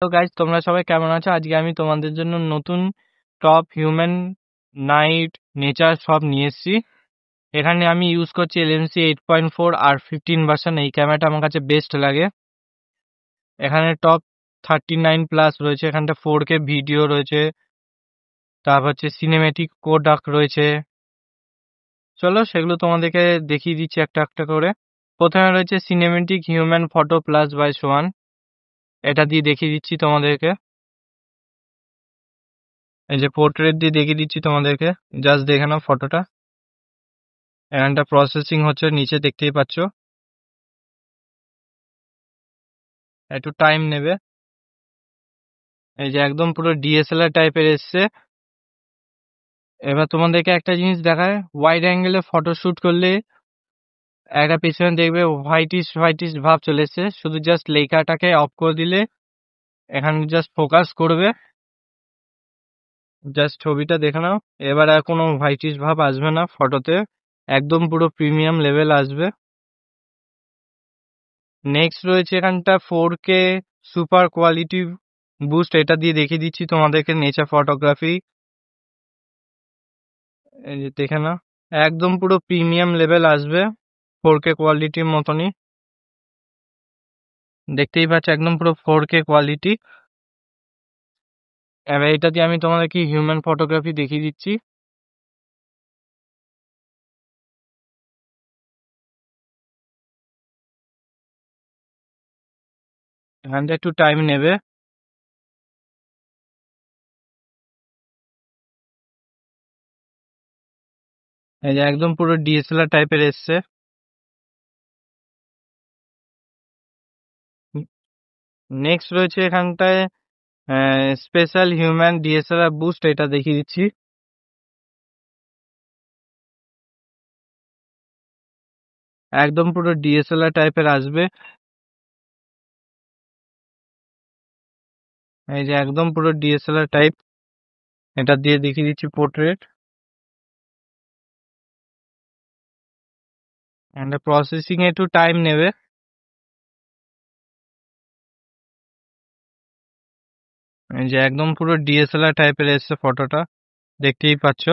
তো গাইজ তোমরা সবাই কেমন আছো? আজকে আমি তোমাদের জন্য নতুন টপ হিউম্যান নাইট নেচার সব নিয়ে এসেছি। এখানে আমি ইউজ করছি LMC 8.4 আর 15 ভার্সন। এই ক্যামেরাটা আমার কাছে বেস্ট লাগে। এখানে টপ 39 প্লাস রয়েছে, এখানটা 4K ভিডিও রয়েছে, তারপর হচ্ছে সিনেমেটিক কোডাক রয়েছে। চলো সেগুলো তোমাদেরকে দেখিয়ে দিচ্ছি একটা একটা করে। প্রথমে রয়েছে cinematic human photo plus by swan, এটা দিয়ে দেখিয়ে দিচ্ছি তোমাদেরকে। এই যে পোর্ট্রেট দিয়ে দেখিয়ে দিচ্ছি তোমাদেরকে, জাস্ট দেখে নাও ফটোটা। এখানটা প্রসেসিং হচ্ছে, নিচে দেখতেই পাচ্ছ, একটু টাইম নেবে। এই যে একদম পুরো DSLR টাইপের এসছে। এবার তোমাদেরকে একটা জিনিস দেখায়, ওয়াইড অ্যাঙ্গেলে ফটো শুট করলে একটা পিছনে দেখবে হোয়াইটিশ হোয়াইটিশ ভাব চলে এসছে। শুধু জাস্ট লেখাটাকে অফ করে দিলে এখানে জাস্ট ফোকাস করবে, জাস্ট ছবিটা দেখে নাও। এবার আর কোনো হোয়াইটিশ ভাব আসবে না ফটোতে, একদম পুরো প্রিমিয়াম লেভেল আসবে। নেক্সট রয়েছে এখানটা 4K সুপার কোয়ালিটি বুস্ট, এটা দিয়ে দেখিয়ে দিচ্ছি তোমাদেরকে নেচার ফটোগ্রাফি। এই যে দেখে না, একদম পুরো প্রিমিয়াম লেভেল আসবে 4K কোয়ালিটির মতনই, দেখতেই পাচ্ছ একদম পুরো 4K কোয়ালিটি। এবার এটা দিয়ে আমি তোমাদেরকে হিউম্যান ফটোগ্রাফি দেখিয়ে দিচ্ছি। এখানটা একটু টাইম নেবে। এই যে একদম পুরো DSLR টাইপের এসছে। নেক্সট রয়েছে এখানটায় স্পেশাল হিউম্যান DSLR বুস্ট, এটা দেখিয়ে দিচ্ছি। একদম পুরো DSLR টাইপের আসবে। এই যে একদম পুরো DSLR টাইপ, এটা দিয়ে দেখিয়ে দিচ্ছি পোর্ট্রেট। এন্ড প্রসেসিং একটু টাইম নেবে। এই যে একদম পুরো DSLR টাইপের এসছে ফটোটা, দেখতেই পাচ্ছ।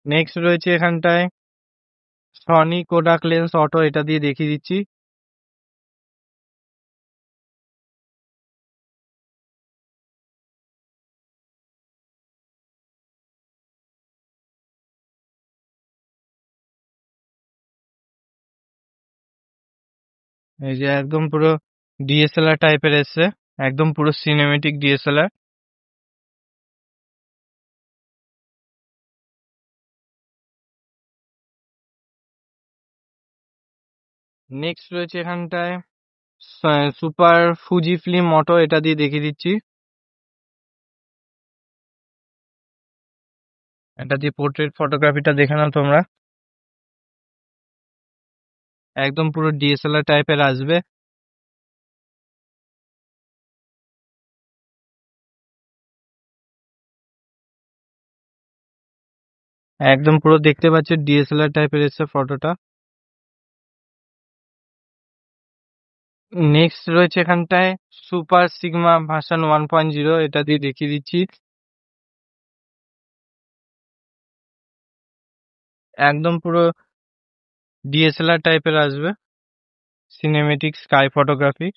নেক্সট রয়েছে এখানটায় সনি কোডাক লেন্স অটো, এটা দিয়ে দেখিয়ে দিচ্ছি। এই যে একদম পুরো DSLR টাইপের এসছে, একদম পুরো সিনেমেটিক DSLR। নেক্সট রয়েছে এখানটায় সুপার ফুজি ফিল্ম অটো, এটা দিয়ে দেখিয়ে দিচ্ছি। এটা দিয়ে পোর্ট্রেট ফটোগ্রাফিটা দেখে নাও তোমরা, একদম পুরো DSLR টাইপের আসবে। একদম পুরো দেখতে পাচ্ছ DSLR টাইপের এসছে ফটোটা। নেক্সট রয়েছে এখানটায় সুপার সিগমা ভার্সন 1.0, এটা দিয়ে দেখিয়ে দিচ্ছি। একদম পুরো DSLR টাইপের আসবে, সিনেমেটিক স্কাই ফটোগ্রাফি।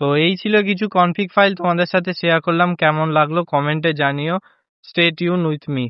তো এই ছিল কিছু কনফিগ ফাইল তোমাদের সাথে শেয়ার করলাম, কেমন লাগলো কমেন্টে জানিও। Stay tune with me.